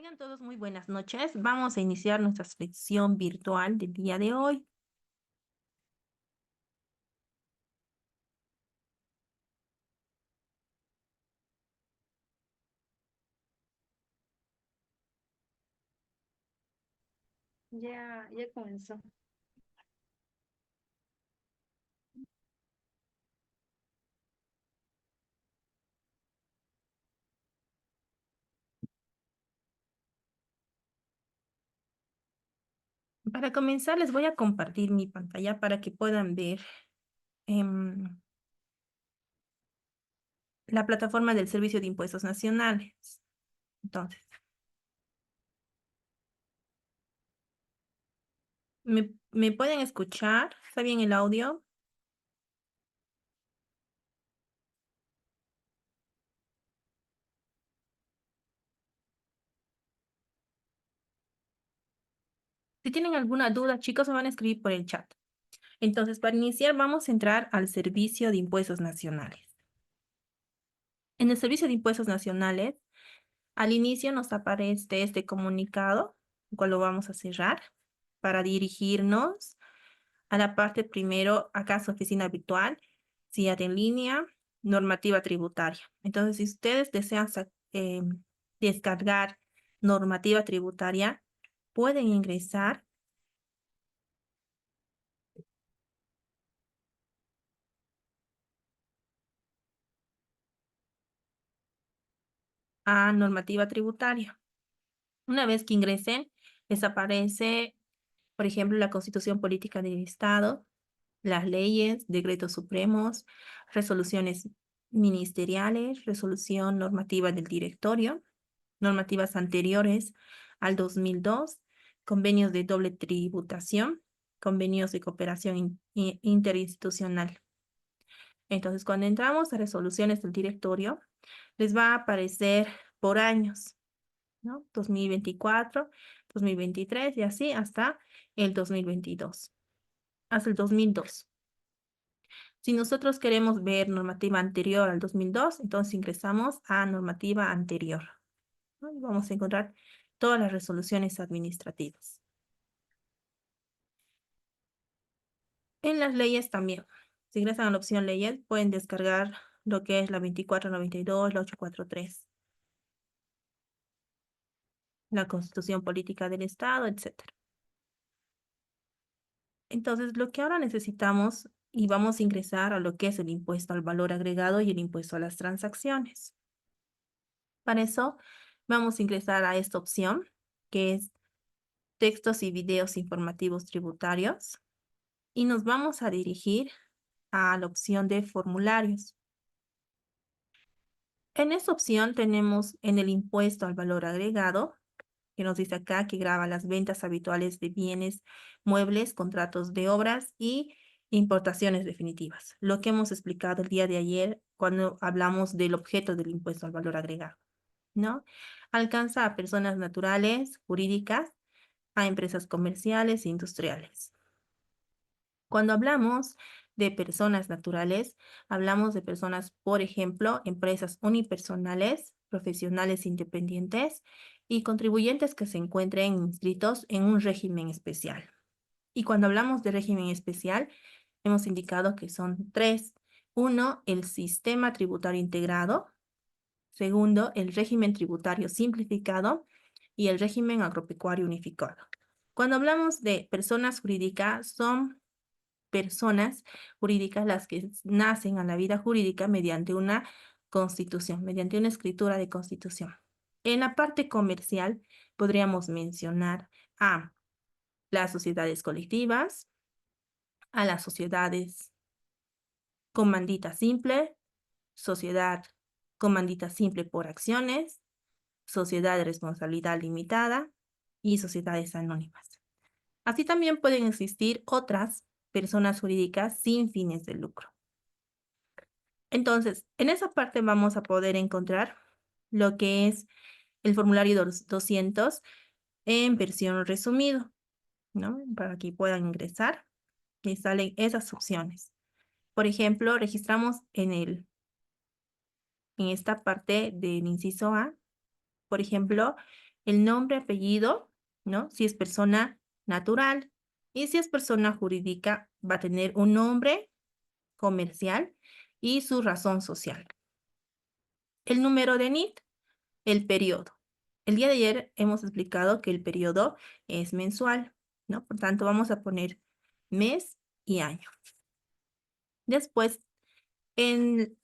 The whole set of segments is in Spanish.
Tengan todos muy buenas noches. Vamos a iniciar nuestra lección virtual del día de hoy. Ya comenzó. Para comenzar, les voy a compartir mi pantalla para que puedan ver la plataforma del Servicio de Impuestos Nacionales. Entonces, ¿me pueden escuchar? ¿Está bien el audio? Si tienen alguna duda, chicos, me van a escribir por el chat. Entonces, para iniciar, vamos a entrar al Servicio de Impuestos Nacionales. En el Servicio de Impuestos Nacionales, al inicio nos aparece este comunicado, el cual lo vamos a cerrar para dirigirnos a la parte primero, acá su oficina virtual, CIAT en línea, normativa tributaria. Entonces, si ustedes desean descargar normativa tributaria, pueden ingresar a normativa tributaria. Una vez que ingresen, les aparece, por ejemplo, la Constitución Política del Estado, las leyes, decretos supremos, resoluciones ministeriales, resolución normativa del directorio, normativas anteriores al 2002, convenios de doble tributación, convenios de cooperación interinstitucional. Entonces, cuando entramos a resoluciones del directorio, les va a aparecer por años, ¿no? 2024, 2023 y así hasta el 2022, hasta el 2002. Si nosotros queremos ver normativa anterior al 2002, entonces ingresamos a normativa anterior, ¿no? Y vamos a encontrar todas las resoluciones administrativas. En las leyes también. Si ingresan a la opción leyes, pueden descargar lo que es la 2492, la 843, la Constitución Política del Estado, etc. Entonces, lo que ahora necesitamos y vamos a ingresar a lo que es el impuesto al valor agregado y el impuesto a las transacciones. Para eso, vamos a ingresar a esta opción, que es textos y videos informativos tributarios, y nos vamos a dirigir a la opción de formularios. En esta opción tenemos en el impuesto al valor agregado, que nos dice acá que grava las ventas habituales de bienes, muebles, contratos de obras y importaciones definitivas. Lo que hemos explicado el día de ayer cuando hablamos del objeto del impuesto al valor agregado, ¿no? Alcanza a personas naturales, jurídicas, a empresas comerciales e industriales. Cuando hablamos de personas naturales, hablamos de personas, por ejemplo, empresas unipersonales, profesionales independientes y contribuyentes que se encuentren inscritos en un régimen especial. Y cuando hablamos de régimen especial, hemos indicado que son tres. Uno, el sistema tributario integrado. Segundo, el régimen tributario simplificado y el régimen agropecuario unificado. Cuando hablamos de personas jurídicas, son personas jurídicas las que nacen a la vida jurídica mediante una constitución, mediante una escritura de constitución. En la parte comercial podríamos mencionar a las sociedades colectivas, a las sociedades comandita simple, sociedad comandita simple por acciones, sociedad de responsabilidad limitada y sociedades anónimas. Así también pueden existir otras personas jurídicas sin fines de lucro. Entonces, en esa parte vamos a poder encontrar lo que es el formulario 200 en versión resumido, ¿no? Para que puedan ingresar y salen esas opciones. Por ejemplo, registramos en esta parte del inciso A, por ejemplo, el nombre, apellido, ¿no? Si es persona natural. Y si es persona jurídica, va a tener un nombre comercial y su razón social. El número de NIT, el periodo. El día de ayer hemos explicado que el periodo es mensual, ¿no? Por tanto, vamos a poner mes y año. Después, en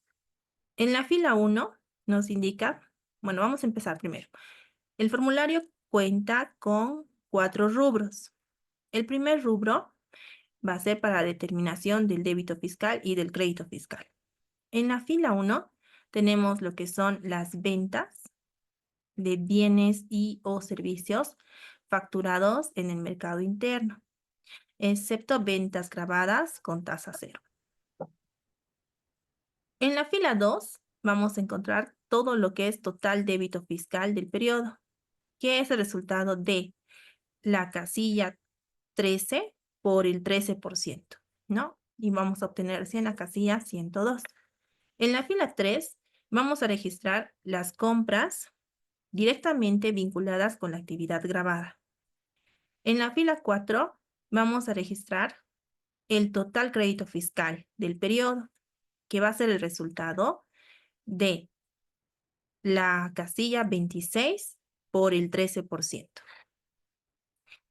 la fila 1 nos indica, bueno, vamos a empezar primero. El formulario cuenta con 4 rubros. El primer rubro va a ser para determinación del débito fiscal y del crédito fiscal. En la fila 1 tenemos lo que son las ventas de bienes y o servicios facturados en el mercado interno, excepto ventas grabadas con tasa cero. En la fila 2 vamos a encontrar todo lo que es total débito fiscal del periodo, que es el resultado de la casilla 13 por el 13%, ¿no? Y vamos a obtener así en la casilla 102. En la fila 3 vamos a registrar las compras directamente vinculadas con la actividad grabada. En la fila 4 vamos a registrar el total crédito fiscal del periodo, que va a ser el resultado de la casilla 26 por el 13%.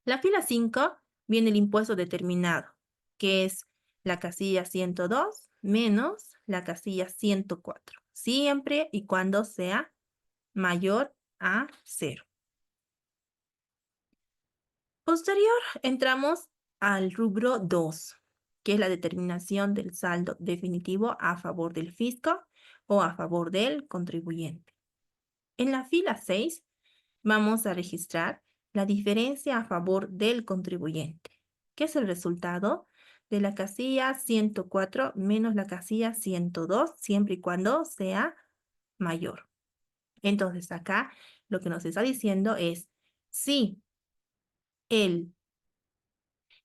La fila 5 viene el impuesto determinado, que es la casilla 102 menos la casilla 104, siempre y cuando sea mayor a 0. Posterior, entramos al rubro 2, que es la determinación del saldo definitivo a favor del fisco o a favor del contribuyente. En la fila 6 vamos a registrar la diferencia a favor del contribuyente, que es el resultado de la casilla 104 menos la casilla 102, siempre y cuando sea mayor. Entonces, acá lo que nos está diciendo es, si el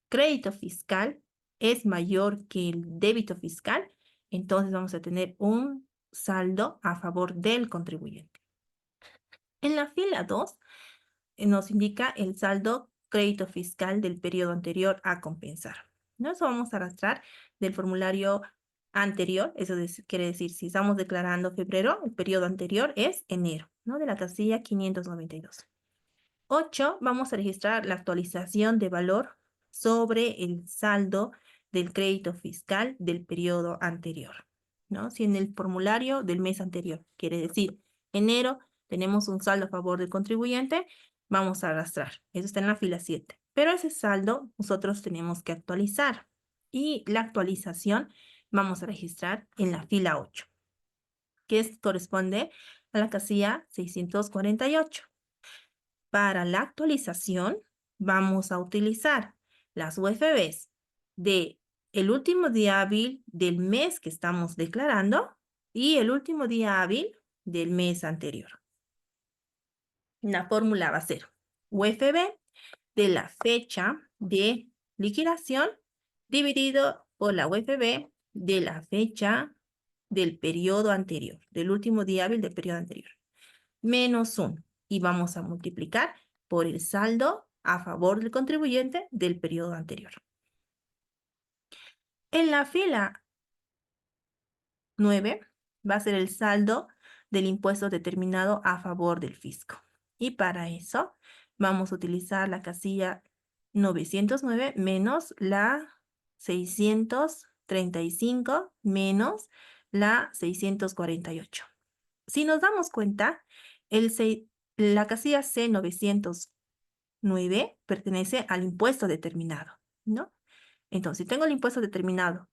crédito fiscal es mayor que el débito fiscal, entonces vamos a tener un saldo a favor del contribuyente. En la fila 2 nos indica el saldo crédito fiscal del periodo anterior a compensar. ¿No? Eso vamos a arrastrar del formulario anterior, eso quiere decir, si estamos declarando febrero, el periodo anterior es enero, ¿no? De la casilla 592. 8, vamos a registrar la actualización de valor sobre el saldo del crédito fiscal del periodo anterior, ¿no? Si en el formulario del mes anterior, quiere decir enero, tenemos un saldo a favor del contribuyente, vamos a arrastrar. Eso está en la fila 7. Pero ese saldo nosotros tenemos que actualizar. Y la actualización vamos a registrar en la fila 8, que corresponde a la casilla 648. Para la actualización, vamos a utilizar las UFBs de el último día hábil del mes que estamos declarando y el último día hábil del mes anterior. La fórmula va a ser UFB de la fecha de liquidación dividido por la UFB de la fecha del periodo anterior, del último día hábil del periodo anterior, menos 1. Y vamos a multiplicar por el saldo a favor del contribuyente del periodo anterior. En la fila 9 va a ser el saldo del impuesto determinado a favor del fisco. Y para eso vamos a utilizar la casilla 909 menos la 635 menos la 648. Si nos damos cuenta, la casilla C909 pertenece al impuesto determinado, ¿no? Entonces, si tengo el impuesto determinado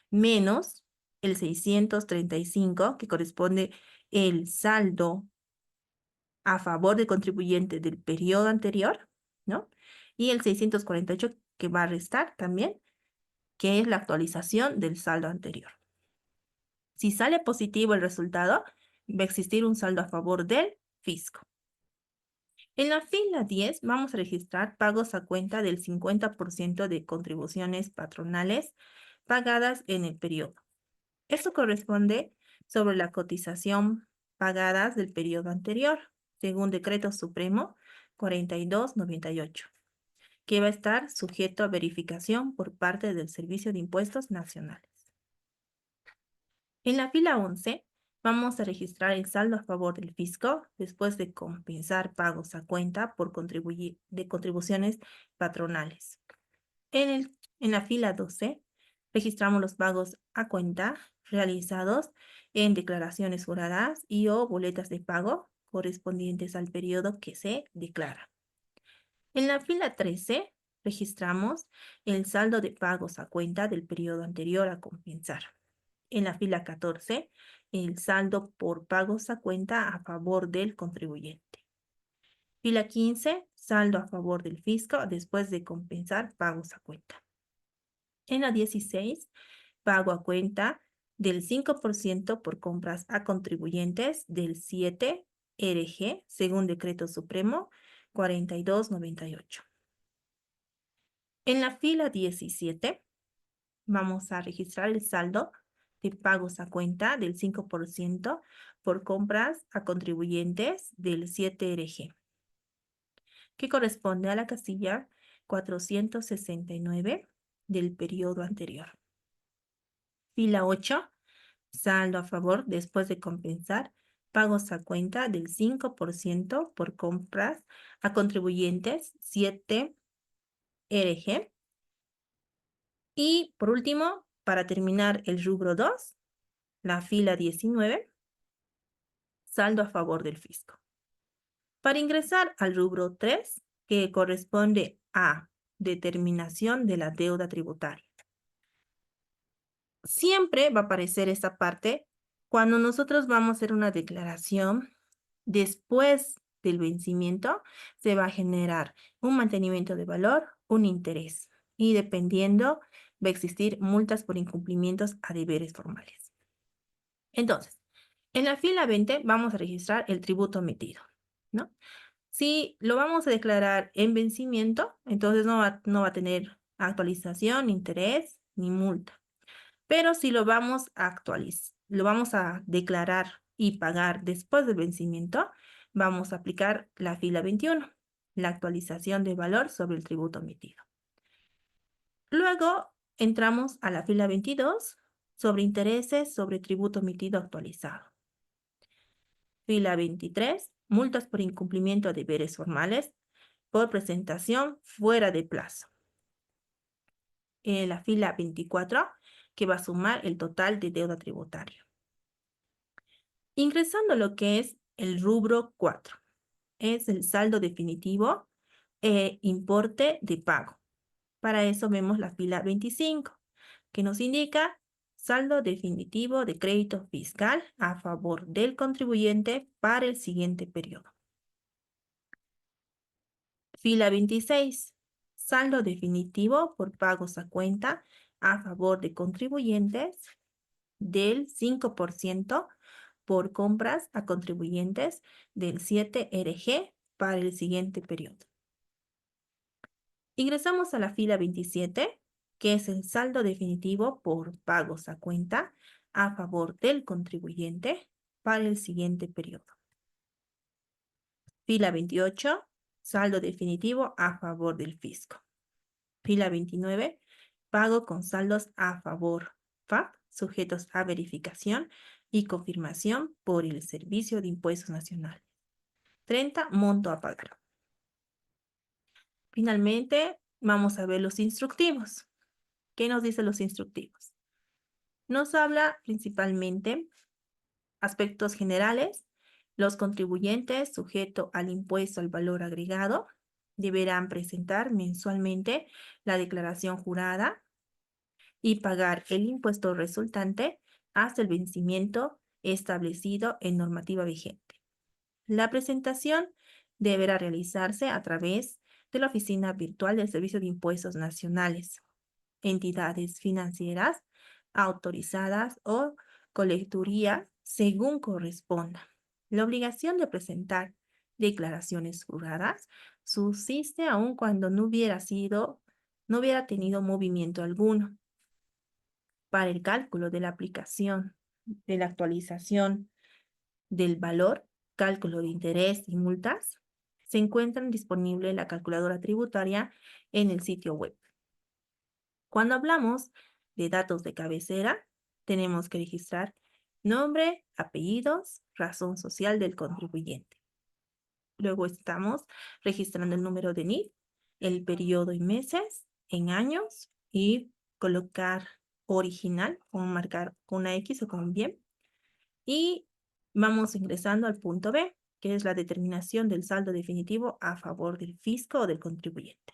menos el 635, que corresponde el saldo a favor del contribuyente del periodo anterior, ¿no? Y el 648 que va a restar también, que es la actualización del saldo anterior. Si sale positivo el resultado, va a existir un saldo a favor del fisco. En la fila 10 vamos a registrar pagos a cuenta del 50% de contribuciones patronales pagadas en el periodo. Esto corresponde sobre la cotización pagadas del periodo anterior. según Decreto Supremo 4298, que va a estar sujeto a verificación por parte del Servicio de Impuestos Nacionales. En la fila 11, vamos a registrar el saldo a favor del fisco después de compensar pagos a cuenta por de contribuciones patronales. En la fila 12, registramos los pagos a cuenta realizados en declaraciones juradas y o boletas de pago correspondientes al periodo que se declara. En la fila 13, registramos el saldo de pagos a cuenta del periodo anterior a compensar. En la fila 14, el saldo por pagos a cuenta a favor del contribuyente. Fila 15, saldo a favor del fisco después de compensar pagos a cuenta. En la 16, pago a cuenta del 5% por compras a contribuyentes del 7 RG, según Decreto Supremo 4298. En la fila 17, vamos a registrar el saldo de pagos a cuenta del 5% por compras a contribuyentes del 7 RG, que corresponde a la casilla 469 del periodo anterior. Fila 8, saldo a favor después de compensar pagos a cuenta del 5% por compras a contribuyentes 7 RG. Y por último, para terminar el rubro 2, la fila 19, saldo a favor del fisco. Para ingresar al rubro 3, que corresponde a determinación de la deuda tributaria. Siempre va a aparecer esta parte cuando nosotros vamos a hacer una declaración. Después del vencimiento se va a generar un mantenimiento de valor, un interés, y dependiendo va a existir multas por incumplimientos a deberes formales. Entonces, en la fila 20 vamos a registrar el tributo emitido, ¿no? Si lo vamos a declarar en vencimiento, entonces no va a tener actualización, interés ni multa. Pero si lo vamos a actualizar, lo vamos a declarar y pagar después del vencimiento, vamos a aplicar la fila 21, la actualización de valor sobre el tributo emitido. Luego entramos a la fila 22, sobre intereses sobre tributo emitido actualizado. Fila 23, multas por incumplimiento de deberes formales por presentación fuera de plazo. En la fila 24, que va a sumar el total de deuda tributaria. Ingresando a lo que es el rubro 4, es el saldo definitivo e importe de pago. Para eso vemos la fila 25, que nos indica saldo definitivo de crédito fiscal a favor del contribuyente para el siguiente periodo. Fila 26, saldo definitivo por pagos a cuenta a favor de contribuyentes del 5% por compras a contribuyentes del 7 RG para el siguiente periodo. Ingresamos a la fila 27, que es el saldo definitivo por pagos a cuenta a favor del contribuyente para el siguiente periodo. Fila 28, saldo definitivo a favor del fisco. Fila 29, pago con saldos a favor, FAP, sujetos a verificación y confirmación por el Servicio de Impuestos Nacionales. 30, monto a pagar. Finalmente, vamos a ver los instructivos. ¿Qué nos dicen los instructivos? Nos habla principalmente aspectos generales. Los contribuyentes sujetos al impuesto al valor agregado deberán presentar mensualmente la declaración jurada y pagar el impuesto resultante hasta el vencimiento establecido en normativa vigente. La presentación deberá realizarse a través de la Oficina Virtual del Servicio de Impuestos Nacionales, entidades financieras autorizadas o colecturía según corresponda. La obligación de presentar declaraciones juradas subsiste aun cuando no hubiera tenido movimiento alguno. Para el cálculo de la aplicación de la actualización del valor cálculo de interés y multas, se encuentran disponible la calculadora tributaria en el sitio web. Cuando hablamos de datos de cabecera, tenemos que registrar nombre, apellidos, razón social del contribuyente. Luego estamos registrando el número de NIF, el periodo en meses, en años y colocar original o marcar con una X o con un bien. Y vamos ingresando al punto B, que es la determinación del saldo definitivo a favor del fisco o del contribuyente.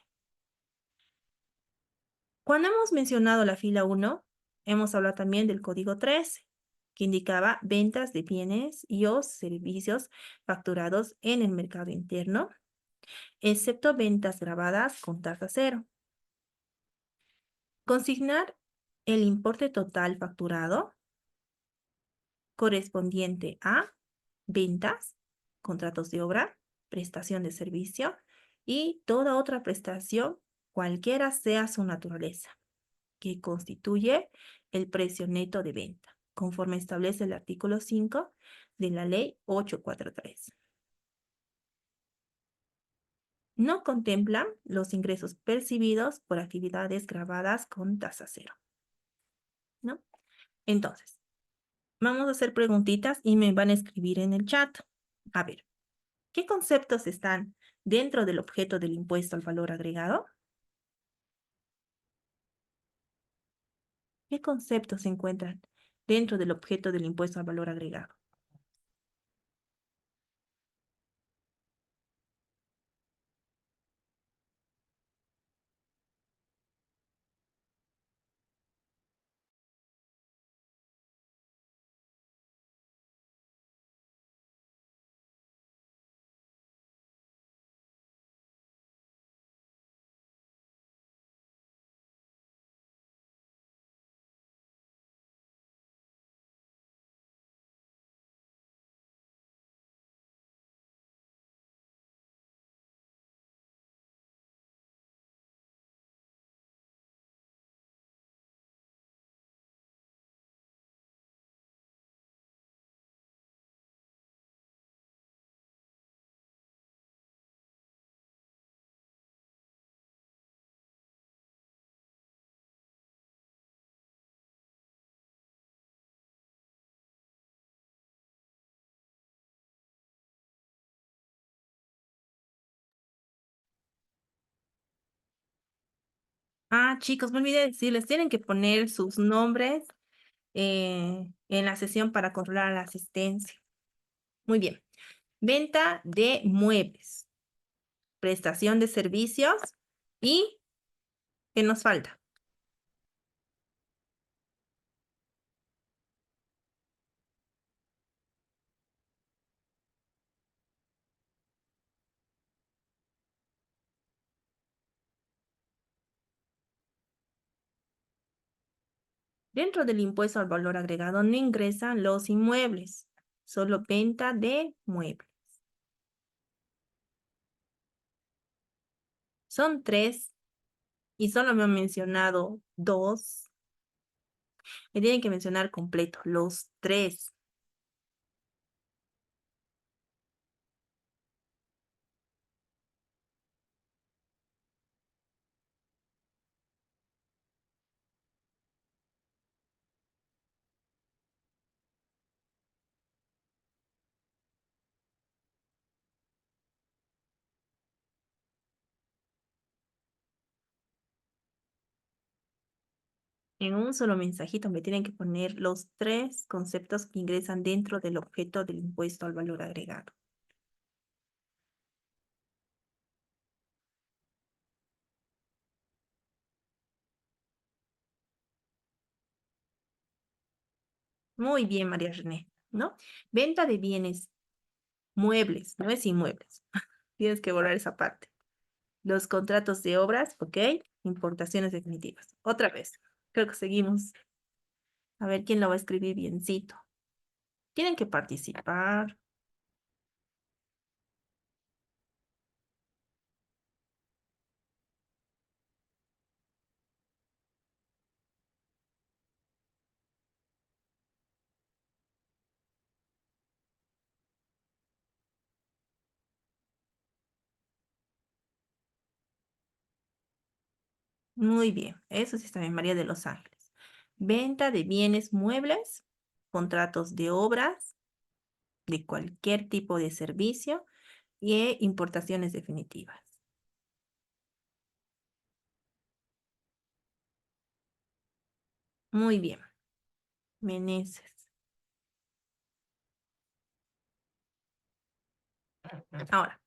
Cuando hemos mencionado la fila 1, hemos hablado también del código 13, que indicaba ventas de bienes y o servicios facturados en el mercado interno, excepto ventas grabadas con tasa cero. Consignar el importe total facturado correspondiente a ventas, contratos de obra, prestación de servicio y toda otra prestación, cualquiera sea su naturaleza, que constituye el precio neto de venta, conforme establece el artículo 5 de la Ley 843. No contemplan los ingresos percibidos por actividades grabadas con tasa cero, ¿no? Entonces, vamos a hacer preguntitas y me van a escribir en el chat. A ver, ¿qué conceptos están dentro del objeto del impuesto al valor agregado? ¿Qué conceptos se encuentran dentro del objeto del impuesto al valor agregado? Ah, chicos, me olvidé de decirles, tienen que poner sus nombres en la sesión para controlar la asistencia. Muy bien. Venta de muebles, prestación de servicios y ¿qué nos falta? Dentro del impuesto al valor agregado no ingresan los inmuebles, solo venta de muebles. Son tres y solo me han mencionado dos. Me tienen que mencionar completo, los tres. En un solo mensajito me tienen que poner los tres conceptos que ingresan dentro del objeto del impuesto al valor agregado. Muy bien, María René, ¿no? Venta de bienes muebles, no es inmuebles. Tienes que borrar esa parte. Los contratos de obras, ok. Importaciones definitivas. Otra vez. Creo que seguimos. A ver quién lo va a escribir biencito. Tienen que participar. Muy bien, eso sí está en María de los Ángeles. Venta de bienes muebles, contratos de obras, de cualquier tipo de servicio y importaciones definitivas. Muy bien, Meneses. Ahora,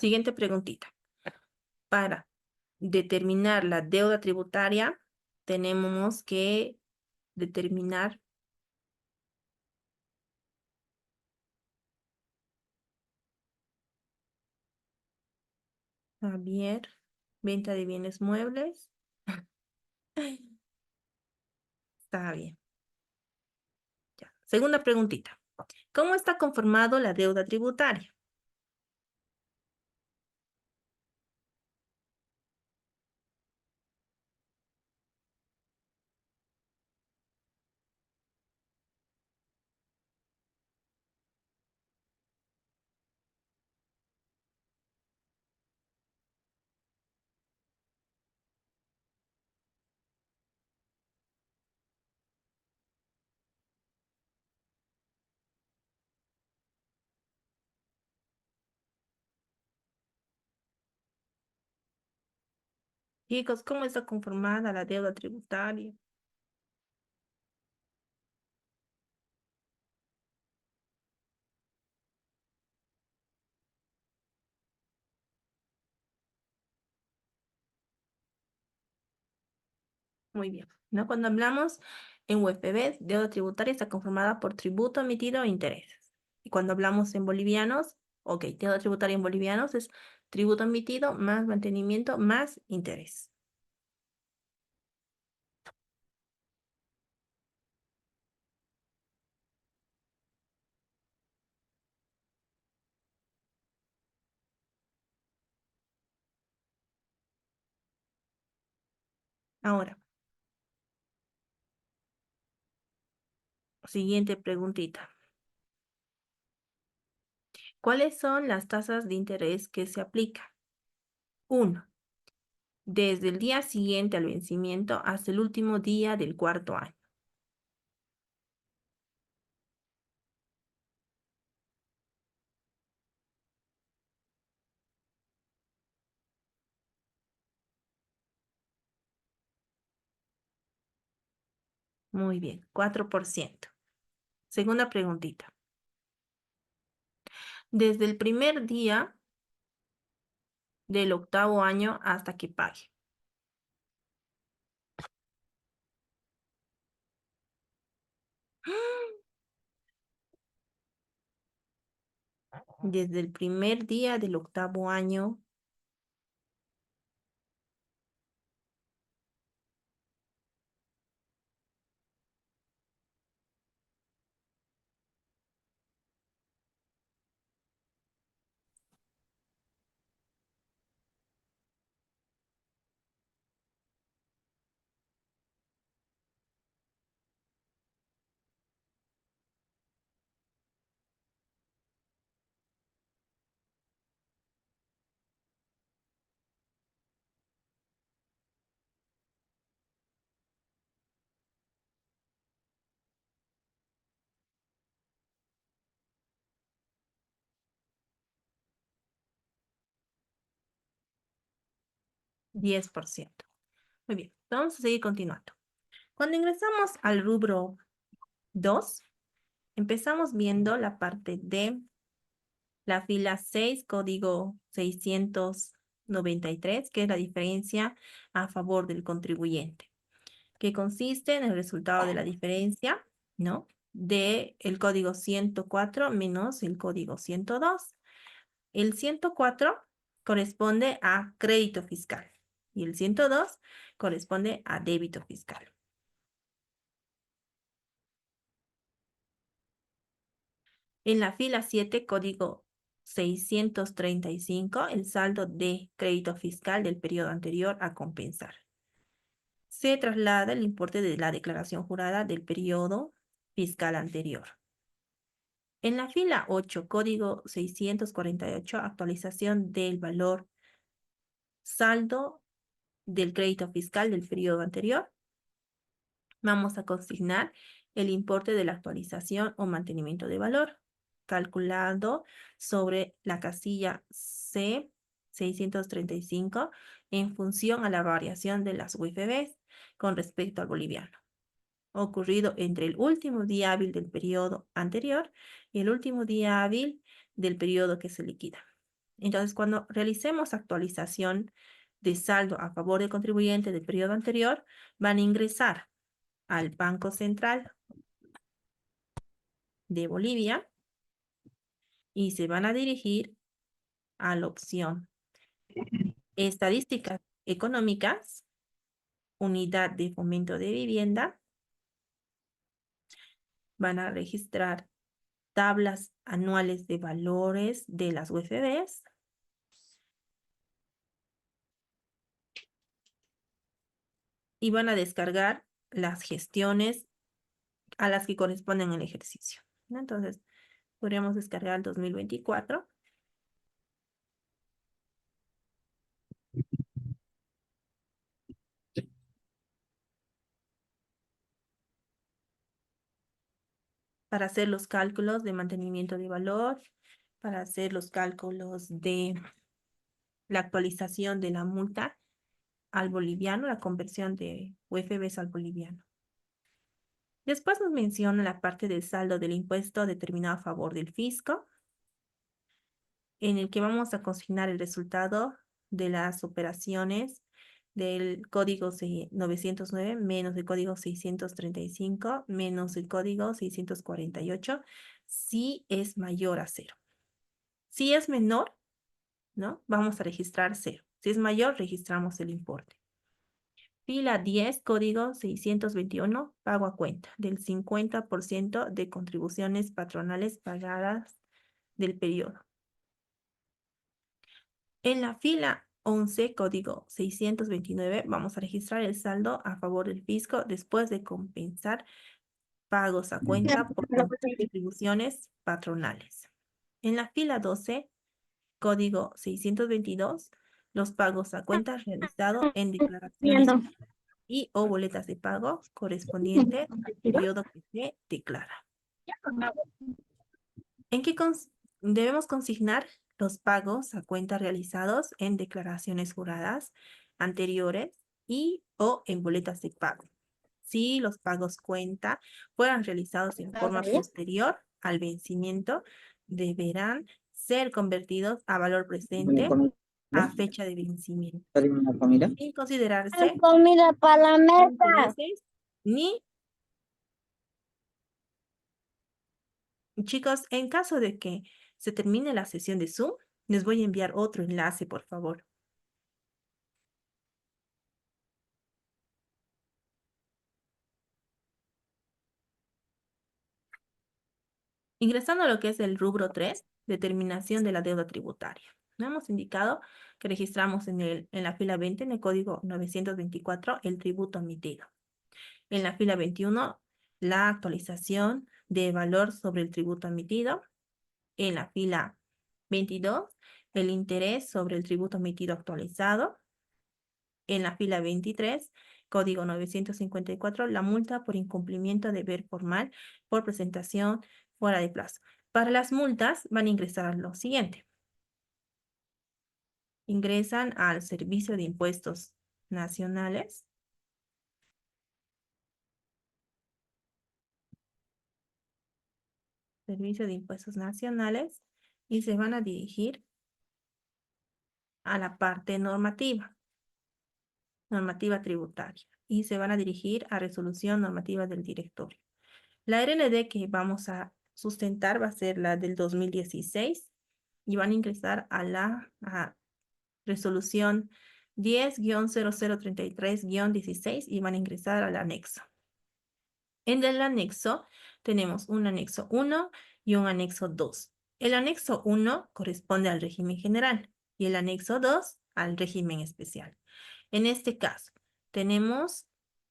siguiente preguntita. Para determinar la deuda tributaria, tenemos que determinar, a ver, venta de bienes muebles. Está bien. Ya. Segunda preguntita. ¿Cómo está conformado la deuda tributaria? Chicos, ¿cómo está conformada la deuda tributaria? Muy bien. ¿No? Cuando hablamos en UFB, deuda tributaria está conformada por tributo emitido e intereses. Y cuando hablamos en bolivianos, ok, deuda tributaria en bolivianos es tributo emitido más mantenimiento más interés. Ahora, siguiente preguntita. ¿Cuáles son las tasas de interés que se aplican? Uno, desde el día siguiente al vencimiento hasta el último día del cuarto año. Muy bien, 4%. Segunda preguntita. Desde el primer día del octavo año hasta que pague. Desde el primer día del octavo año. $10. Muy bien, vamos a seguir continuando. Cuando ingresamos al rubro 2, empezamos viendo la parte de la fila 6, código 693, que es la diferencia a favor del contribuyente, que consiste en el resultado de la diferencia, ¿no? De el código 104 menos el código 102. El 104 corresponde a crédito fiscal y el 102 corresponde a débito fiscal. En la fila 7, código 635, el saldo de crédito fiscal del periodo anterior a compensar. Se traslada el importe de la declaración jurada del periodo fiscal anterior. En la fila 8, código 648, actualización del valor saldo del crédito fiscal del periodo anterior. Vamos a consignar el importe de la actualización o mantenimiento de valor, calculado sobre la casilla C635 en función a la variación de las UFBs con respecto al boliviano, ocurrido entre el último día hábil del periodo anterior y el último día hábil del periodo que se liquida. Entonces, cuando realicemos actualización de saldo a favor del contribuyente del periodo anterior, van a ingresar al Banco Central de Bolivia y se van a dirigir a la opción Estadísticas Económicas, Unidad de Fomento de Vivienda. Van a registrar tablas anuales de valores de las UFBs. Y van a descargar las gestiones a las que corresponden el ejercicio, ¿no? Entonces, podríamos descargar el 2024. Para hacer los cálculos de mantenimiento de valor, para hacer los cálculos de la actualización de la multa al boliviano, la conversión de UFBs al boliviano. Después nos menciona la parte del saldo del impuesto determinado a favor del fisco, en el que vamos a consignar el resultado de las operaciones del código 909 menos el código 635 menos el código 648 si es mayor a 0. Si es menor, ¿no? Vamos a registrar 0. Si es mayor, registramos el importe. Fila 10, código 621, pago a cuenta del 50% de contribuciones patronales pagadas del periodo. En la fila 11, código 629, vamos a registrar el saldo a favor del fisco después de compensar pagos a cuenta por contribuciones patronales. En la fila 12, código 622, los pagos a cuenta realizados en declaraciones y o boletas de pago correspondiente al periodo que se declara. ¿En qué debemos consignar los pagos a cuenta realizados en declaraciones juradas anteriores y o en boletas de pago? Si los pagos cuenta fueran realizados en forma posterior al vencimiento, deberán ser convertidos a valor presente a fecha de vencimiento, sin considerarse comida para la mesa. intereses ni. Chicos, en caso de que se termine la sesión de Zoom, les voy a enviar otro enlace, por favor. Ingresando a lo que es el rubro 3, determinación de la deuda tributaria. No hemos indicado que registramos en la fila 20, en el código 924, el tributo emitido. En la fila 21, la actualización de valor sobre el tributo emitido. En la fila 22, el interés sobre el tributo emitido actualizado. En la fila 23, código 954, la multa por incumplimiento de deber formal por presentación fuera de plazo. Para las multas van a ingresar a lo siguiente. Ingresan al Servicio de Impuestos Nacionales. Servicio de Impuestos Nacionales y se van a dirigir a la parte normativa. Normativa tributaria. Y se van a dirigir a resolución normativa del directorio. La RND que vamos a sustentar va a ser la del 2016 y van a ingresar a la resolución 10-0033-16 y van a ingresar al anexo. En el anexo tenemos un anexo 1 y un anexo 2. El anexo 1 corresponde al régimen general y el anexo 2 al régimen especial. En este caso, tenemos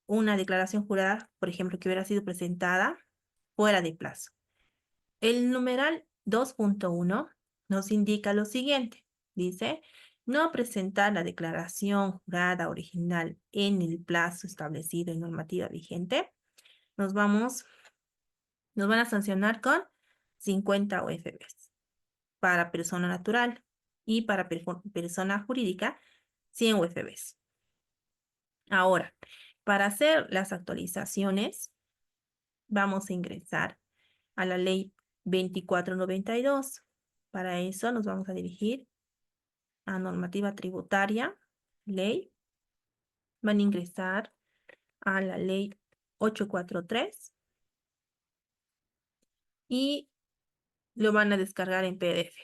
una declaración jurada, por ejemplo, que hubiera sido presentada fuera de plazo. El numeral 2.1 nos indica lo siguiente. Dice, no presentar la declaración jurada original en el plazo establecido en normativa vigente, nos van a sancionar con 50 UFBs para persona natural y para persona jurídica 100 UFBs. Ahora, para hacer las actualizaciones, vamos a ingresar a la ley 2492. Para eso nos vamos a dirigir a normativa tributaria, ley. Van a ingresar a la ley 843 y lo van a descargar en PDF.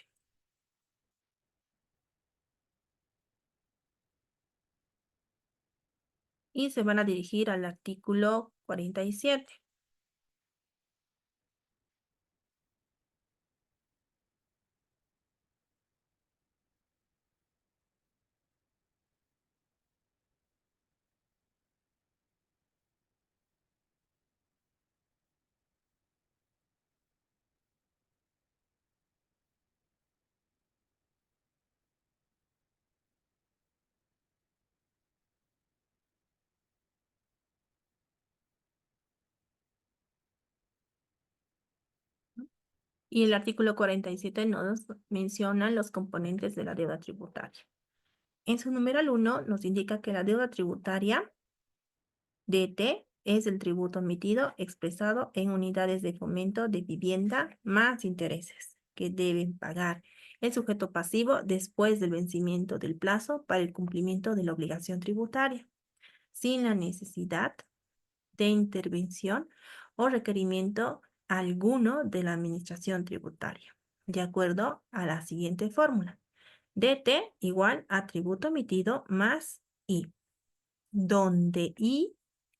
Y se van a dirigir al artículo 47. Y el artículo 47 nos menciona los componentes de la deuda tributaria. En su numeral 1 nos indica que la deuda tributaria DT es el tributo emitido expresado en unidades de fomento de vivienda más intereses que deben pagar el sujeto pasivo después del vencimiento del plazo para el cumplimiento de la obligación tributaria, sin la necesidad de intervención o requerimiento alguno de la administración tributaria, de acuerdo a la siguiente fórmula. DT igual a tributo emitido más I, donde I,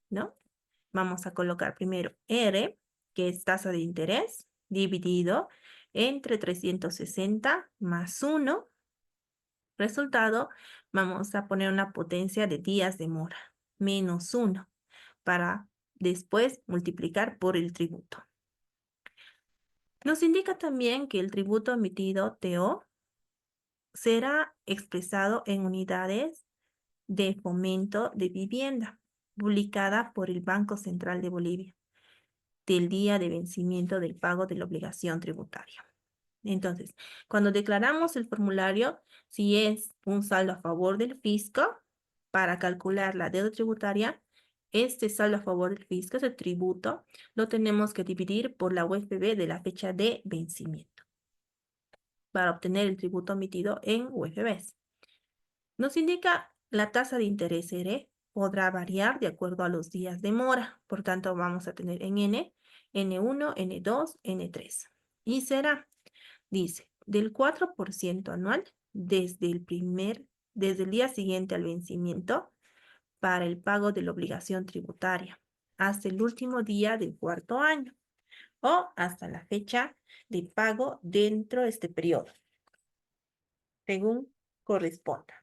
¿no? Vamos a colocar primero R, que es tasa de interés, dividido entre 360 más 1. Resultado, vamos a poner una potencia de días de mora, menos 1, para después multiplicar por el tributo. Nos indica también que el tributo emitido TO será expresado en unidades de fomento de vivienda, publicada por el Banco Central de Bolivia, del día de vencimiento del pago de la obligación tributaria. Entonces, cuando declaramos el formulario, si es un saldo a favor del fisco, para calcular la deuda tributaria, este saldo a favor del fisco, ese tributo, lo tenemos que dividir por la UFB de la fecha de vencimiento para obtener el tributo emitido en UFBs. Nos indica la tasa de interés R podrá variar de acuerdo a los días de mora. Por tanto, vamos a tener en N, N1, N2, N3. Y será, dice, del 4% anual desde el día siguiente al vencimiento para el pago de la obligación tributaria hasta el último día del cuarto año o hasta la fecha de pago dentro de este periodo, según corresponda.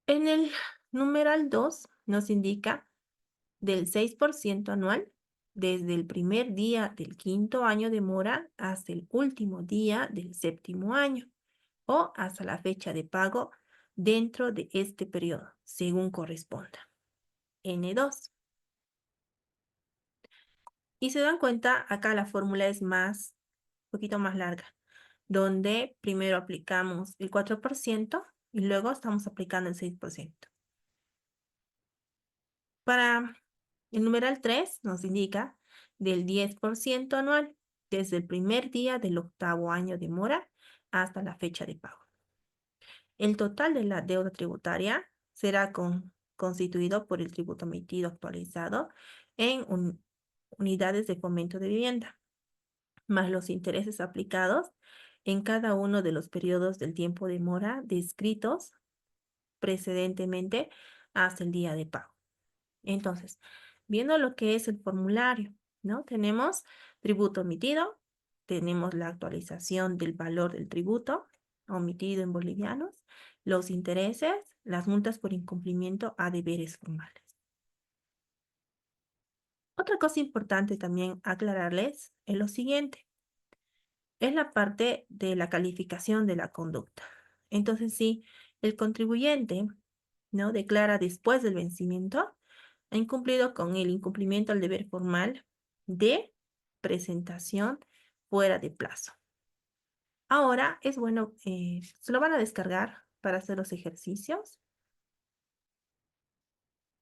En el numeral 2 nos indica del 6% anual desde el primer día del quinto año de mora hasta el último día del séptimo año o hasta la fecha de pago dentro de este periodo, según corresponda. N2. Y se dan cuenta, acá la fórmula es un poquito más larga, donde primero aplicamos el 4% y luego estamos aplicando el 6%. Para el numeral 3 nos indica del 10% anual desde el primer día del octavo año de mora hasta la fecha de pago. El total de la deuda tributaria será constituido por el tributo emitido actualizado en unidades de fomento de vivienda, más los intereses aplicados en cada uno de los periodos del tiempo de mora descritos precedentemente hasta el día de pago. Entonces, viendo lo que es el formulario, ¿no? Tenemos tributo emitido, tenemos la actualización del valor del tributo omitido en bolivianos, los intereses, las multas por incumplimiento a deberes formales. Otra cosa importante también aclararles es lo siguiente. es la parte de la calificación de la conducta. Entonces, si el contribuyente, ¿no?, declara después del vencimiento, ha incumplido con el incumplimiento al deber formal de presentación fuera de plazo. Ahora es bueno, se lo van a descargar para hacer los ejercicios.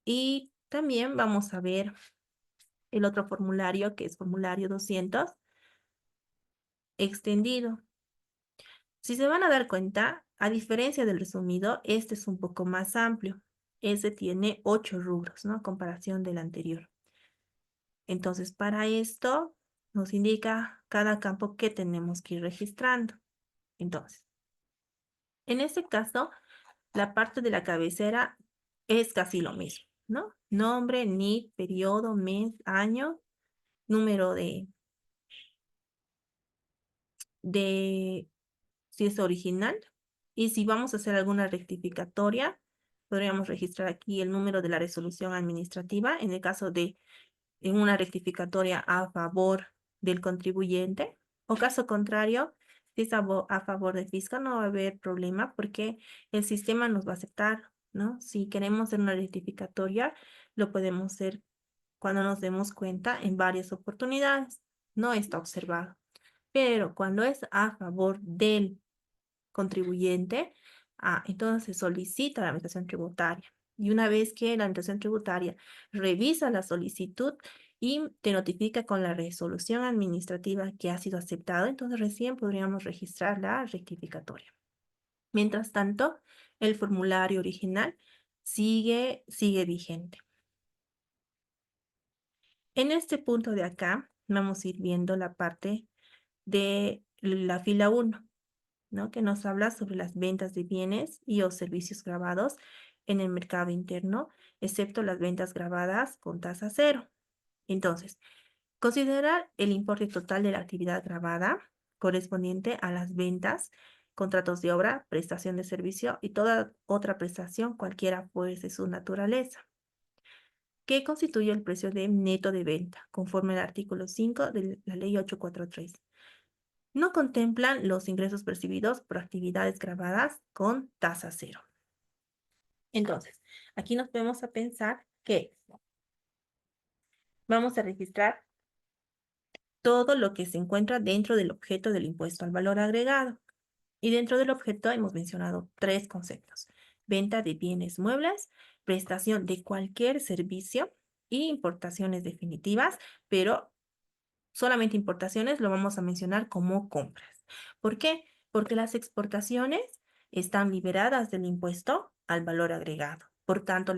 Y también vamos a ver el otro formulario, que es formulario 200, extendido. Si se van a dar cuenta, a diferencia del resumido, este es un poco más amplio. Ese tiene 8 rubros, ¿no? A comparación del anterior. Entonces, para esto nos indica cada campo que tenemos que ir registrando. Entonces, en este caso, la parte de la cabecera es casi lo mismo, ¿no? Nombre, NID, periodo, mes, año, número de si es original. Y si vamos a hacer alguna rectificatoria, podríamos registrar aquí el número de la resolución administrativa en el caso de en una rectificatoria a favor del contribuyente. O caso contrario, si es a favor del fiscal, no va a haber problema porque el sistema nos va a aceptar, ¿no? Si queremos hacer una rectificatoria, lo podemos hacer cuando nos demos cuenta en varias oportunidades. No está observado. Pero cuando es a favor del contribuyente, entonces se solicita la administración tributaria. Y una vez que la administración tributaria revisa la solicitud y te notifica con la resolución administrativa que ha sido aceptado, entonces recién podríamos registrar la rectificatoria. Mientras tanto, el formulario original sigue vigente. En este punto de acá, vamos a ir viendo la parte de la fila 1, ¿no?, que nos habla sobre las ventas de bienes y o servicios grabados en el mercado interno, excepto las ventas grabadas con tasa cero. Entonces, considerar el importe total de la actividad grabada correspondiente a las ventas, contratos de obra, prestación de servicio y toda otra prestación, cualquiera fuese su naturaleza, que constituye el precio de neto de venta, conforme al artículo 5 de la Ley 843. No contemplan los ingresos percibidos por actividades grabadas con tasa cero. Entonces, aquí nos vamos a pensar que vamos a registrar todo lo que se encuentra dentro del objeto del impuesto al valor agregado. Y dentro del objeto hemos mencionado 3 conceptos: venta de bienes muebles, prestación de cualquier servicio y importaciones definitivas, pero solamente importaciones lo vamos a mencionar como compras. ¿Por qué? Porque las exportaciones están liberadas del impuesto al valor agregado. Por tanto,